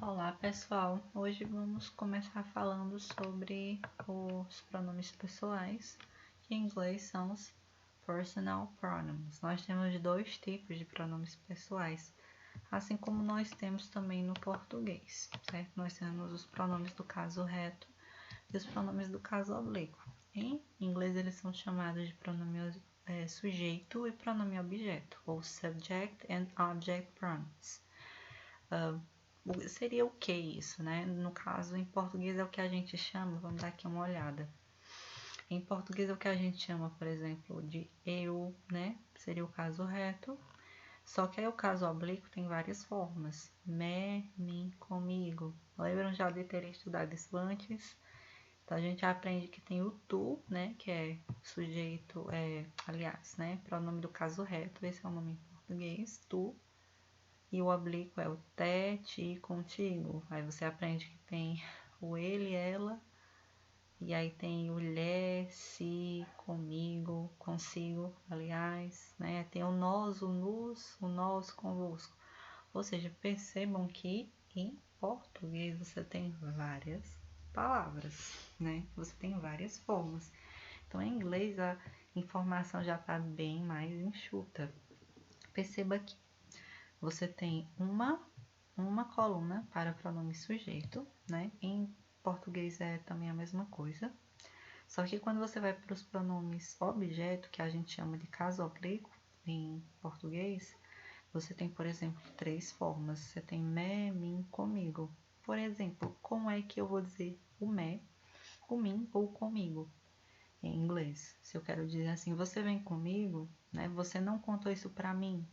Olá pessoal, hoje vamos começar falando sobre os pronomes pessoais, que em inglês são os personal pronouns. Nós temos dois tipos de pronomes pessoais, assim como nós temos também no português, certo? Nós temos os pronomes do caso reto e os pronomes do caso oblíquo. Em inglês eles são chamados de pronome sujeito e pronome objeto, ou subject and object pronouns. Seria o que isso, né? No caso, em português é o que a gente chama, vamos dar aqui uma olhada. Em português é o que a gente chama, por exemplo, de eu, né? Seria o caso reto. Só que aí o caso oblíquo tem várias formas. Me, mim, comigo. Lembram já de terem estudado isso antes? Então a gente aprende que tem o tu, né? Que é sujeito, aliás, né? Pronome do caso reto, esse é o nome em português, tu. E o oblíquo é o te, ti, contigo. Aí você aprende que tem o ele, ela. E aí tem o lhe, si, comigo, consigo, aliás, né? Tem o nós, o nos, o nós, convosco. Ou seja, percebam que em português você tem várias palavras, né? Você tem várias formas. Então, em inglês a informação já está bem mais enxuta. Perceba que você tem uma coluna para pronome sujeito, né? Em português é também a mesma coisa. Só que quando você vai para os pronomes objeto, que a gente chama de caso oblíquo em português, você tem, por exemplo, três formas. Você tem me, mim, comigo. Por exemplo, como é que eu vou dizer o me, o mim ou comigo em inglês? Se eu quero dizer assim, você vem comigo, né? Você não contou isso para mim.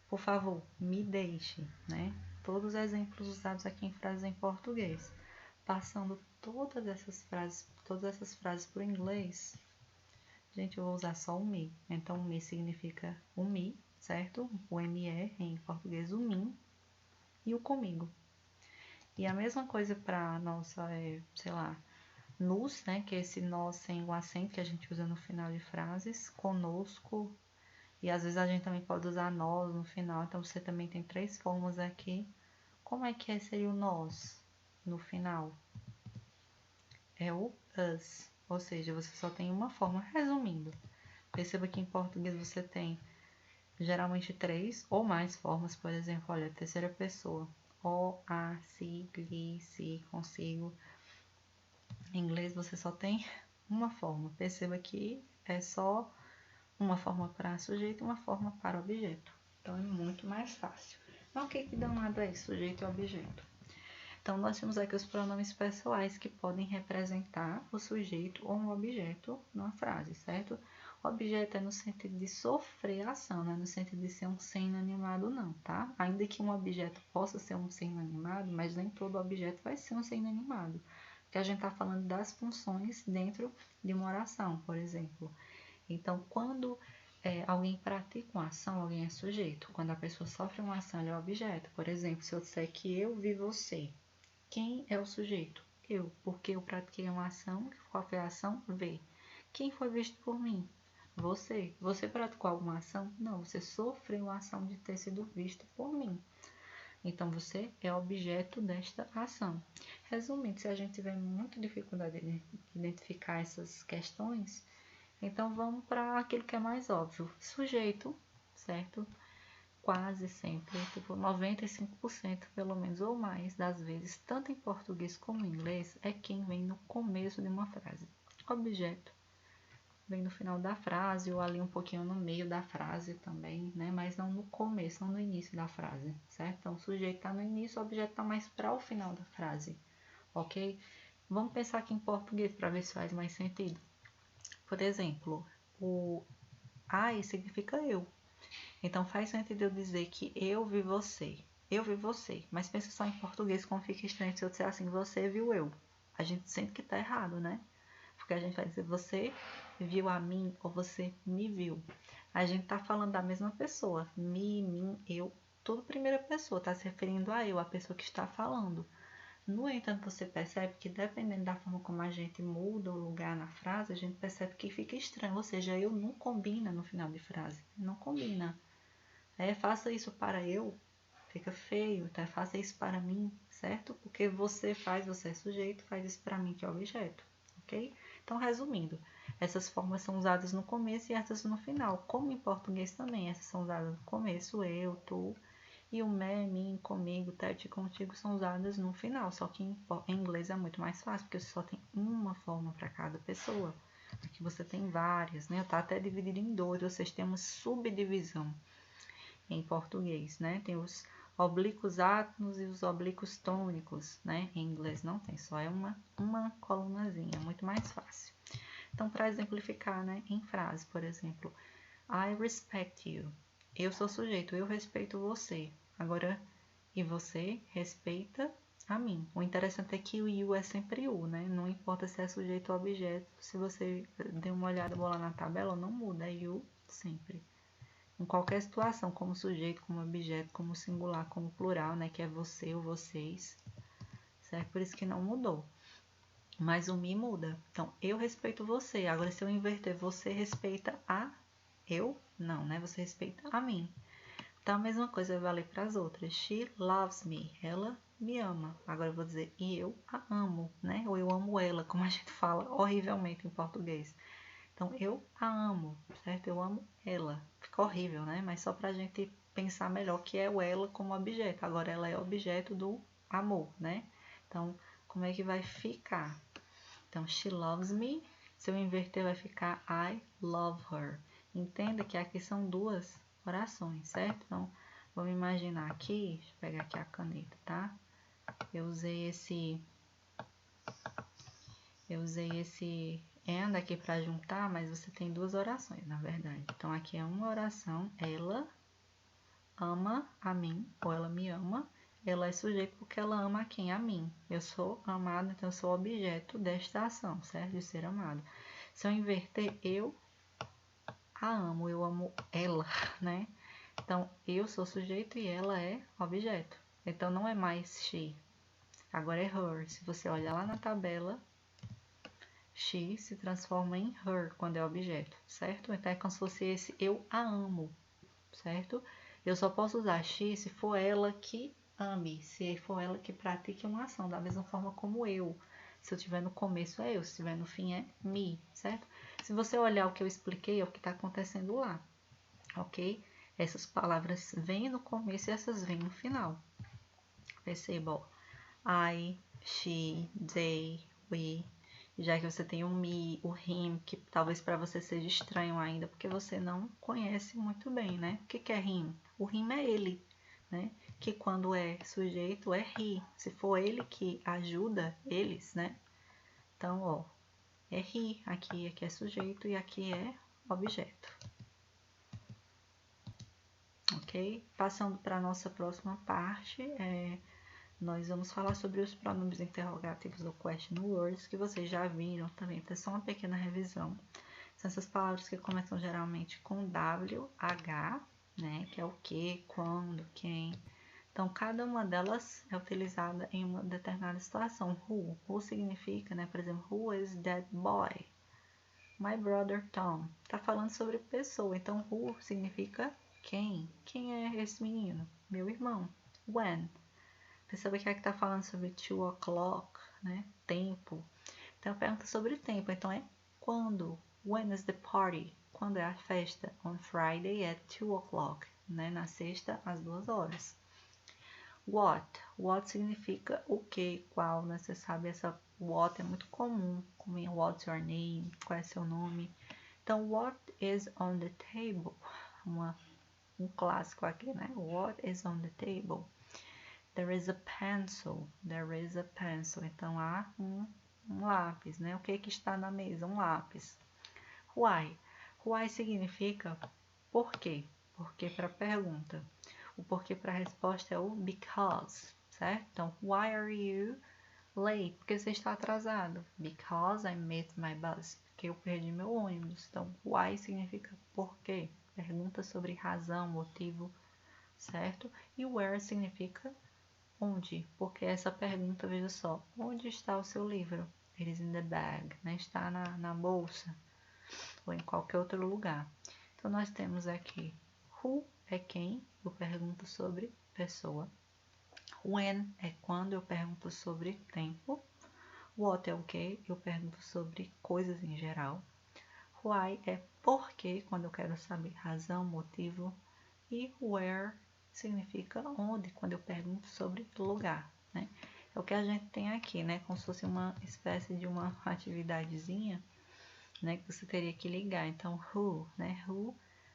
Por favor, me deixe, né? Todos os exemplos usados aqui em frases em português. Passando todas essas frases para o inglês, gente, eu vou usar só o me. Então, o me significa o me, certo? O me em português, o mim e o comigo. E a mesma coisa para nossa, sei lá, nos, né? Que é esse nós sem o acento que a gente usa no final de frases, conosco. E às vezes a gente também pode usar nós no final, então você também tem três formas aqui. Como é que seria o nós no final? É o us, ou seja, você só tem uma forma. Resumindo, perceba que em português você tem geralmente três ou mais formas, por exemplo, olha, terceira pessoa. O, a, si, li, si, consigo. Em inglês você só tem uma forma. Perceba que é só uma forma para sujeito e uma forma para objeto. Então, é muito mais fácil. Mas o que danado é isso, sujeito e objeto? Então, nós temos aqui os pronomes pessoais que podem representar o sujeito ou um objeto numa frase, certo? O objeto é no sentido de sofrer a ação, não é no sentido de ser um ser inanimado, não, tá? Ainda que um objeto possa ser um ser inanimado, mas nem todo objeto vai ser um ser inanimado. Porque a gente está falando das funções dentro de uma oração, por exemplo. Então, quando alguém pratica uma ação, alguém é sujeito. Quando a pessoa sofre uma ação, ele é objeto. Por exemplo, se eu disser que eu vi você, quem é o sujeito? Eu, porque eu pratiquei uma ação. Qual foi a ação? Ver. Quem foi visto por mim? Você. Você praticou alguma ação? Não, você sofreu a ação de ter sido visto por mim. Então, você é objeto desta ação. Resumindo, se a gente tiver muita dificuldade de identificar essas questões, então, vamos para aquilo que é mais óbvio. Sujeito, certo? Quase sempre, tipo 95% pelo menos ou mais das vezes, tanto em português como em inglês, é quem vem no começo de uma frase. Objeto vem no final da frase ou ali um pouquinho no meio da frase também, né? Mas não no começo, não no início da frase, certo? Então, o sujeito está no início, o objeto está mais para o final da frase, ok? Vamos pensar aqui em português para ver se faz mais sentido. Por exemplo, o I significa eu. Então faz sentido eu dizer que eu vi você. Eu vi você. Mas pensa só em português como fica estranho se eu disser assim, você viu eu. A gente sente que tá errado, né? Porque a gente vai dizer você viu a mim ou você me viu. A gente tá falando da mesma pessoa. Me, mim, eu. Tudo primeira pessoa. Tá se referindo a eu, a pessoa que está falando. No entanto, você percebe que dependendo da forma como a gente muda o lugar na frase, a gente percebe que fica estranho, ou seja, eu não combina no final de frase, não combina. Faça isso para eu, fica feio, tá? Faça isso para mim, certo? Porque você é sujeito, faz isso para mim, que é objeto, ok? Então, resumindo, essas formas são usadas no começo e essas no final, como em português também, essas são usadas no começo, eu, tu, e o me, mim, comigo, te, contigo são usadas no final, só que em inglês é muito mais fácil, porque você só tem uma forma para cada pessoa. Aqui você tem várias, né? Tá até dividido em dois, vocês têm uma subdivisão em português, né? Tem os oblíquos átonos e os oblíquos tônicos, né? Em inglês não tem, só é uma colunazinha, muito mais fácil. Então, para exemplificar, né? Em frase, por exemplo, I respect you. Eu sou sujeito, eu respeito você. Agora, e você respeita a mim. O interessante é que o you é sempre o, né? Não importa se é sujeito ou objeto. Se você der uma olhada boa lá na tabela, não muda, é you sempre. Em qualquer situação, como sujeito, como objeto, como singular, como plural, né? Que é você ou vocês. Certo? Por isso que não mudou. Mas o me muda. Então, eu respeito você. Agora, se eu inverter, você respeita a eu? Não, né? Você respeita a mim. Então, a mesma coisa vai valer para as outras. She loves me. Ela me ama. Agora eu vou dizer, e eu a amo, né? Ou eu amo ela, como a gente fala horrivelmente em português. Então, eu a amo, certo? Eu amo ela. Fica horrível, né? Mas só pra gente pensar melhor que é o ela como objeto. Agora, ela é objeto do amor, né? Então, como é que vai ficar? Então, she loves me. Se eu inverter, vai ficar I love her. Entenda que aqui são duas orações, certo? Então, vamos imaginar aqui, deixa eu pegar aqui a caneta, tá? Eu usei esse and aqui para juntar, mas você tem duas orações, na verdade. Então, aqui é uma oração, ela ama a mim, ou ela me ama. Ela é sujeito porque ela ama a quem? A mim. Eu sou amado, então eu sou objeto desta ação, certo? De ser amado. Se eu inverter, eu a amo, eu amo ela, né? Então, eu sou sujeito e ela é objeto. Então, não é mais she, agora é her. Se você olhar lá na tabela, she se transforma em her quando é objeto, certo? Então, é como se fosse esse eu a amo, certo? Eu só posso usar she se for ela que ame, se for ela que pratique uma ação, da mesma forma como eu. Se eu estiver no começo é eu, se estiver no fim é me, certo? Se você olhar o que eu expliquei, é o que está acontecendo lá, ok? Essas palavras vêm no começo e essas vêm no final. Perceba, ó. I, she, they, we. Já que você tem o me, o him, que talvez para você seja estranho ainda, porque você não conhece muito bem, né? O que é him? O him é ele, né? Que quando é sujeito é he. Se for ele que ajuda eles, né? Então, ó, é he. Aqui é sujeito e aqui é objeto. Ok? Passando para a nossa próxima parte, nós vamos falar sobre os pronomes interrogativos ou question words, que vocês já viram também, então é só uma pequena revisão. São essas palavras que começam geralmente com W, H, né, que é o que, quando, quem. Então, cada uma delas é utilizada em uma determinada situação. Who. Who significa, né, por exemplo, who is that boy? My brother Tom. Tá falando sobre pessoa, então who significa quem? Quem é esse menino? Meu irmão. When. Perceba que aqui está falando sobre 2 o'clock, né? Tempo. Então, pergunta sobre tempo. Então, é quando? When is the party? Quando é a festa? On Friday at 2 o'clock, né? Na sexta, às 2 horas. What? What significa o que, qual, né? Você sabe, essa what é muito comum. Como em what's your name? Qual é seu nome? Então, what is on the table? Um clássico aqui, né? What is on the table? There is a pencil. There is a pencil. Então, há um lápis, né? O que está na mesa? Um lápis. Why? Why significa por quê? Porquê para pergunta. O porquê para resposta é o because, certo? Então, why are you late? Porque você está atrasado. Because I missed my bus. Porque eu perdi meu ônibus. Então, why significa por quê? Pergunta sobre razão, motivo, certo? E where significa onde? Porque essa pergunta, veja só, onde está o seu livro? It is in the bag, né? Está na bolsa ou em qualquer outro lugar. Então, nós temos aqui who é quem, eu pergunto sobre pessoa. When é quando eu pergunto sobre tempo. What é o que? Eu pergunto sobre coisas em geral. Why é porquê, quando eu quero saber razão, motivo. E where significa onde, quando eu pergunto sobre lugar, né? É o que a gente tem aqui, né? Como se fosse uma espécie de uma atividadezinha, né? Que você teria que ligar. Então, who, né? Who,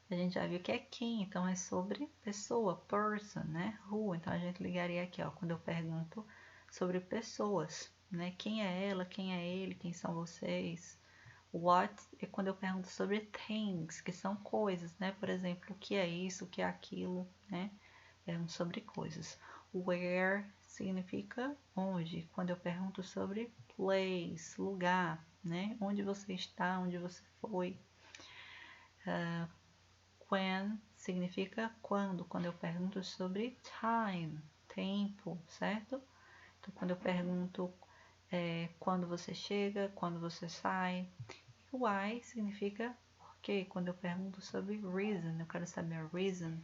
a gente já viu que é quem, então é sobre pessoa, person, né? Who, então a gente ligaria aqui, ó, quando eu pergunto sobre pessoas, né? Quem é ela, quem é ele, quem são vocês. What é quando eu pergunto sobre things, que são coisas, né? Por exemplo, o que é isso, o que é aquilo, né? Pergunto sobre coisas. Where significa onde. Quando eu pergunto sobre place, lugar, né? Onde você está, onde você foi. When significa quando. Quando eu pergunto sobre time, tempo, certo? Então, quando eu pergunto quando você chega, quando você sai. Why significa por quê. Quando eu pergunto sobre reason, eu quero saber a reason,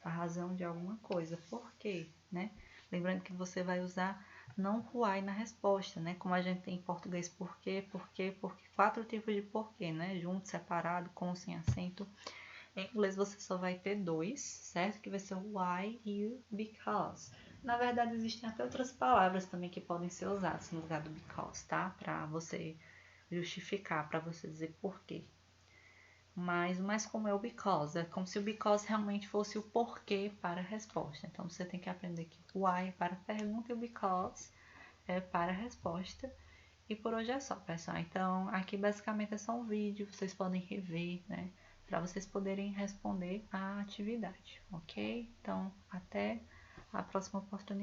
a razão de alguma coisa. Por quê, né? Lembrando que você vai usar não why na resposta, né? Como a gente tem em português porquê, 4 tipos de porquê, né? Junto, separado, com, sem acento. Em inglês você só vai ter 2, certo? Que vai ser o why e o because. Na verdade, existem até outras palavras também que podem ser usadas no lugar do because, tá? Para você justificar, para você dizer porquê. Mas o mais comum é o because. É como se o because realmente fosse o porquê para a resposta. Então, você tem que aprender que o why é para a pergunta e o because é para a resposta. E por hoje é só, pessoal. Então, aqui basicamente é só um vídeo. Vocês podem rever, né? Para vocês poderem responder a atividade, ok? Então, até a próxima oportunidade.